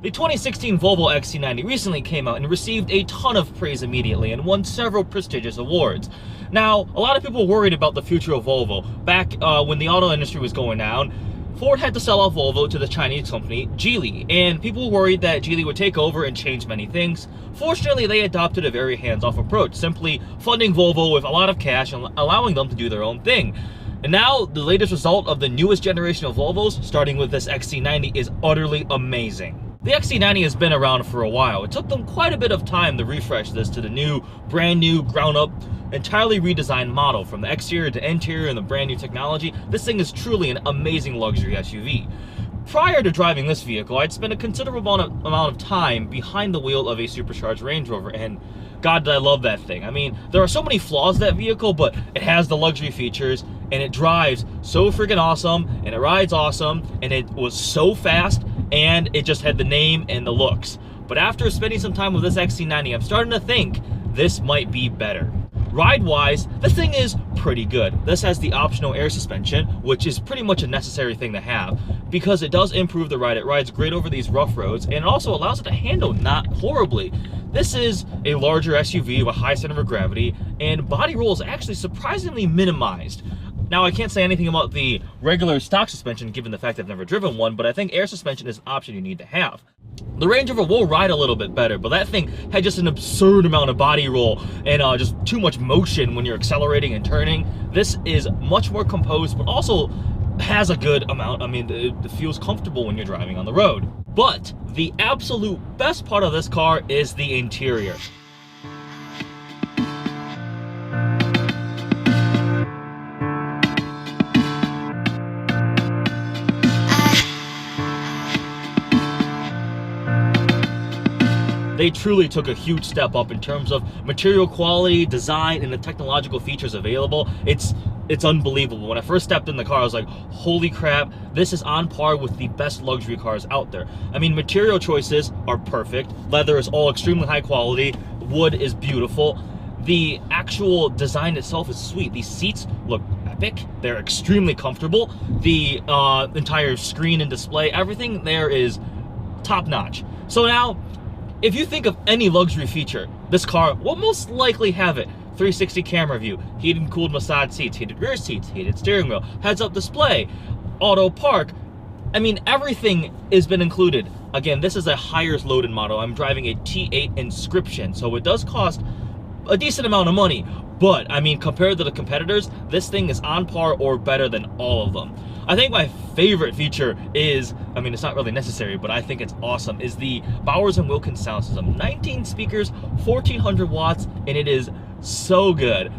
The 2016 Volvo XC90 recently came out and received a ton of praise immediately and won several prestigious awards. Now, a lot of people worried about the future of Volvo. Back when the auto industry was going down, Ford had to sell off Volvo to the Chinese company Geely, and people were worried that Geely would take over and change many things. Fortunately, they adopted a very hands-off approach, simply funding Volvo with a lot of cash and allowing them to do their own thing. And now, the latest result of the newest generation of Volvos, starting with this XC90, is utterly amazing. The XC90 has been around for a while. It took them quite a bit of time to refresh this to the brand new, ground-up, entirely redesigned model. From the exterior to interior and the brand new technology, this thing is truly an amazing luxury SUV. Prior to driving this vehicle, I'd spent a considerable amount of time behind the wheel of a supercharged Range Rover, and God, did I love that thing. I mean, there are so many flaws in that vehicle, but it has the luxury features, and it drives so freaking awesome, and it rides awesome, and it was so fast, and it just had the name and the looks. But after spending some time with this XC90, I'm starting to think this might be better. Ride-wise, the thing is pretty good. This has the optional air suspension, which is pretty much a necessary thing to have, because it does improve the ride. It rides great over these rough roads, and it also allows it to handle not horribly. This is a larger SUV with a high center of gravity, and body roll is actually surprisingly minimized. Now, I can't say anything about the regular stock suspension, given the fact I've never driven one, but I think air suspension is an option you need to have. The Range Rover will ride a little bit better, but that thing had just an absurd amount of body roll and just too much motion when you're accelerating and turning. This is much more composed, but also has a good amount. I mean, it feels comfortable when you're driving on the road. But the absolute best part of this car is the interior. They truly took a huge step up in terms of material quality, design, and the technological features available. It's unbelievable. When I first stepped in the car, I was like, holy crap, this is on par with the best luxury cars out there. I mean, material choices are perfect. Leather is all extremely high quality. Wood is beautiful. The actual design itself is sweet. These seats look epic. They're extremely comfortable. The entire screen and display, everything there is top notch. So now, if you think of any luxury feature, this car will most likely have it. 360 camera view, heated and cooled massage seats, heated rear seats, heated steering wheel, heads-up display, auto park. I mean, everything has been included. Again, this is a higher loaded model. I'm driving a T8 Inscription, so it does cost a decent amount of money. But, I mean, compared to the competitors, this thing is on par or better than all of them. I think my favorite feature is, I mean, it's not really necessary, but I think it's awesome, is the Bowers & Wilkins sound system. 19 speakers, 1,400 watts, and it is so good.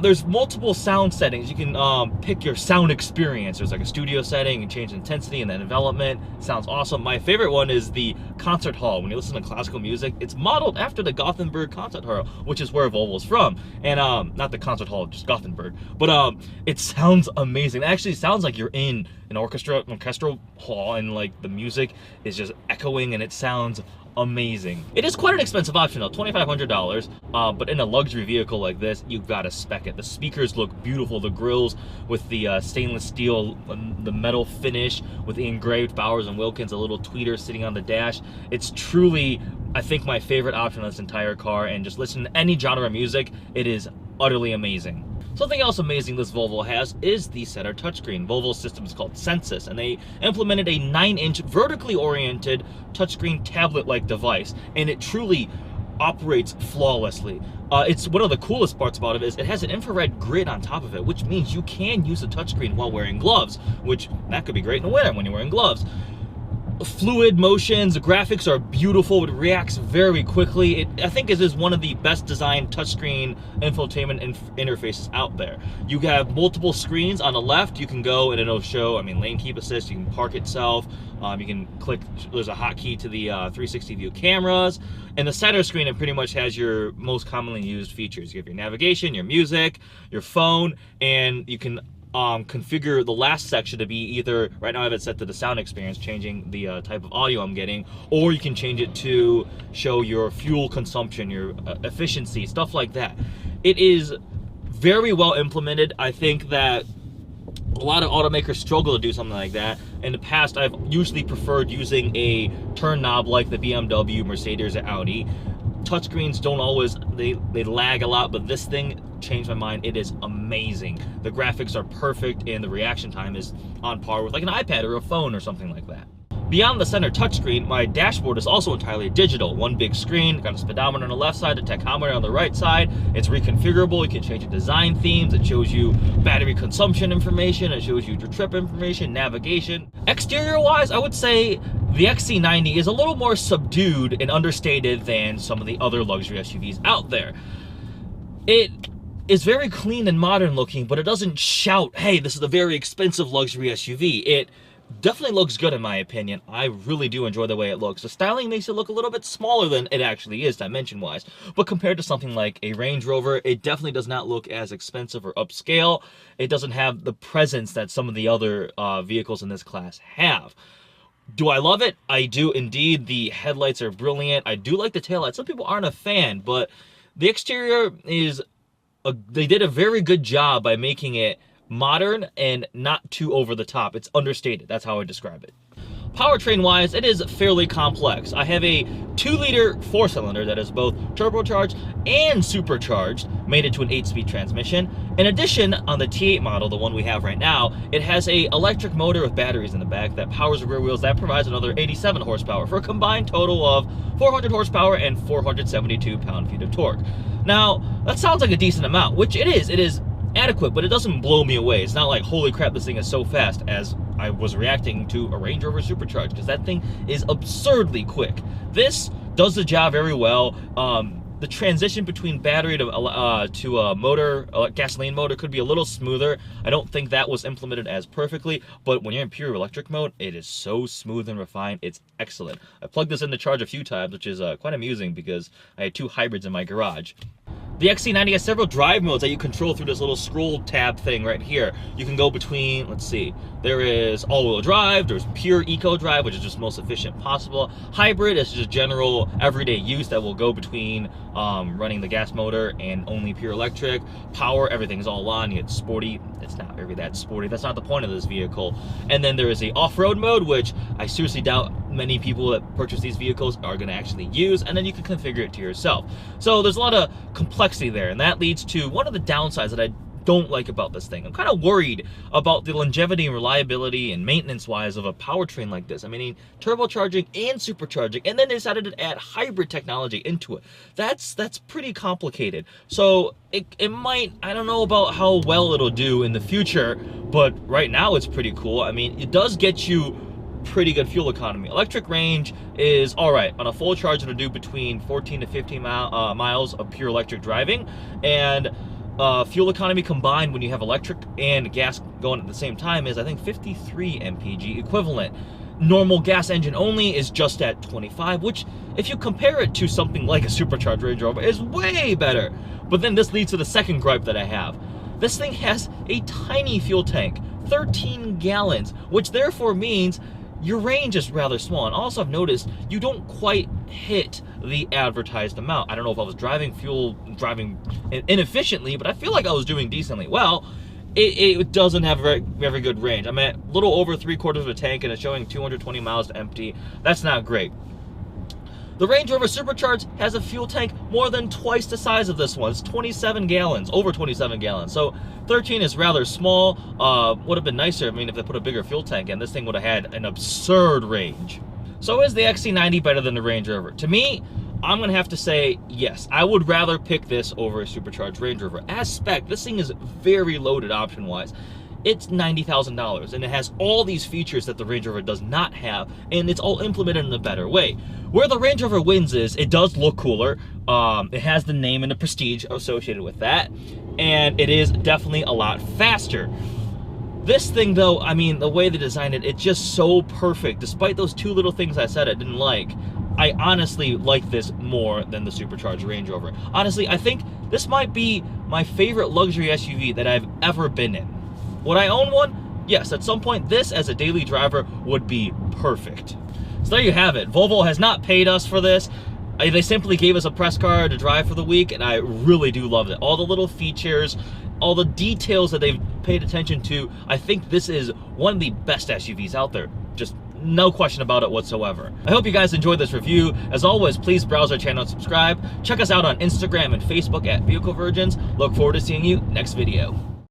There's multiple sound settings. You can pick your sound experience. There's like a studio setting, you can change intensity and then envelopment. It sounds awesome. My favorite one is the concert hall. When you listen to classical music, it's modeled after the Gothenburg concert hall, which is where Volvo's from. And not the concert hall, just Gothenburg. But it sounds amazing. It actually sounds like you're in an orchestral hall, and like the music is just echoing, and it sounds amazing. It is quite an expensive option though, $2,500, but in a luxury vehicle like this, you've got to spec it. The speakers look beautiful, the grills with the stainless steel, the metal finish with the engraved Bowers & Wilkins, a little tweeter sitting on the dash. It's truly, I think, my favorite option on this entire car, and just listen to any genre of music, it is utterly amazing. Something else amazing this Volvo has is the center touchscreen. Volvo's system is called Sensus, and they implemented a 9-inch vertically oriented touchscreen tablet-like device, and it truly operates flawlessly. It's one of the coolest parts about it is it has an infrared grid on top of it, which means you can use the touchscreen while wearing gloves, which that could be great in the winter when you're wearing gloves. Fluid motions, the graphics are beautiful, it reacts very quickly. I think it is one of the best designed touchscreen infotainment interfaces out there. You have multiple screens on the left. You can go and it'll show, I mean, lane keep assist, you can park itself, you can click, there's a hotkey to the 360 view cameras, and the center screen, it pretty much has your most commonly used features. You have your navigation, your music, your phone, and you can configure the last section to be either, right now I have it set to the sound experience, changing the type of audio I'm getting, or you can change it to show your fuel consumption, your efficiency, stuff like that. It is very well implemented. I think that A lot of automakers struggle to do something like that. In the past, I've usually preferred using a turn knob like the BMW, Mercedes, or Audi. Touchscreens don't always, they lag a lot, but this thing changed my mind. It is amazing. The graphics are perfect, and the reaction time is on par with like an iPad or a phone or something like that. Beyond the center touchscreen, my dashboard is also entirely digital. One big screen, got a speedometer on the left side, a tachometer on the right side. It's reconfigurable. You can change the design themes. It shows you battery consumption information. It shows you your trip information, navigation. Exterior-wise, I would say the XC90 is a little more subdued and understated than some of the other luxury SUVs out there. It is very clean and modern looking, but it doesn't shout, hey, this is a very expensive luxury SUV. It definitely looks good in my opinion. I really do enjoy the way it looks. The styling makes it look a little bit smaller than it actually is dimension-wise, but compared to something like a Range Rover, it definitely does not look as expensive or upscale. It doesn't have the presence that some of the other vehicles in this class have. Do I love it? I do indeed. The headlights are brilliant. I do like the taillights. Some people aren't a fan, but the exterior is they did a very good job by making it modern and not too over the top. It's understated. That's how I describe it. Powertrain wise, it is fairly complex. I have a 2-liter 4-cylinder that is both turbocharged and supercharged, mated to an 8-speed transmission. In addition, on the T8 model, the one we have right now, it has a electric motor with batteries in the back that powers the rear wheels. That provides another 87 horsepower for a combined total of 400 horsepower and 472 pound-feet of torque. Now, that sounds like a decent amount, which it is. It is adequate, but it doesn't blow me away. It's not like, holy crap, this thing is so fast, as I was reacting to a Range Rover Supercharged, because that thing is absurdly quick. This does the job very well. The transition between battery to a motor, a gasoline motor, could be a little smoother. I don't think that was implemented as perfectly, but when you're in pure electric mode, it is so smooth and refined. It's excellent. I plugged this in to charge a few times, which is quite amusing because I had 2 hybrids in my garage. The XC90 has several drive modes that you control through this little scroll tab thing right here. You can go between, let's see, there is all-wheel drive, there's pure eco drive, which is just most efficient possible. Hybrid is just general everyday use that will go between running the gas motor and only pure electric. Power, everything's all on. You get sporty. It's not really that sporty. That's not the point of this vehicle. And then there is a off-road mode, which I seriously doubt many people that purchase these vehicles are going to actually use, and then you can configure it to yourself. So there's a lot of complexity there, and that leads to one of the downsides that I don't like about this thing. I'm kind of worried about the longevity and reliability and maintenance wise of a powertrain like this. I mean, turbocharging and supercharging, and then they decided to add hybrid technology into it. That's pretty complicated. So it might, I don't know about how well it'll do in the future, but right now it's pretty cool. I mean, it does get you pretty good fuel economy. Electric range is all right. On a full charge, it'll do between 14 to 15 miles of pure electric driving, and fuel economy combined when you have electric and gas going at the same time is, I think, 53 mpg equivalent. Normal gas engine only is just at 25, which, if you compare it to something like a supercharged Range Rover, is way better. But then this leads to the second gripe that I have. This thing has a tiny fuel tank, 13 gallons, which therefore means your range is rather small. And also, I've noticed you don't quite hit the advertised amount. I don't know if I was driving inefficiently, but I feel like I was doing decently well. It doesn't have very good range. I'm at a little over 3/4 of a tank, and it's showing 220 miles to empty. That's not great. The Range Rover Supercharged has a fuel tank more than twice the size of this one. It's 27 gallons, over 27 gallons. So 13 is rather small. Would have been nicer, I mean, if they put a bigger fuel tank in. This thing would have had an absurd range. So is the XC90 better than the Range Rover? To me, I'm gonna have to say yes. I would rather pick this over a supercharged Range Rover. As spec, this thing is very loaded option-wise. It's $90,000, and it has all these features that the Range Rover does not have, and it's all implemented in a better way. Where the Range Rover wins is, it does look cooler. It has the name and the prestige associated with that, and it is definitely a lot faster. This thing, though, I mean, the way they designed it, it's just so perfect. Despite those 2 little things I said I didn't like, I honestly like this more than the supercharged Range Rover. Honestly, I think this might be my favorite luxury SUV that I've ever been in. Would I own one? Yes, at some point, this as a daily driver would be perfect. So there you have it. Volvo has not paid us for this. They simply gave us a press car to drive for the week, and I really do love it. All the little features, all the details that they've paid attention to. I think this is one of the best SUVs out there. Just no question about it whatsoever. I hope you guys enjoyed this review. As always, please browse our channel and subscribe. Check us out on Instagram and Facebook at Vehicle Virgins. Look forward to seeing you next video.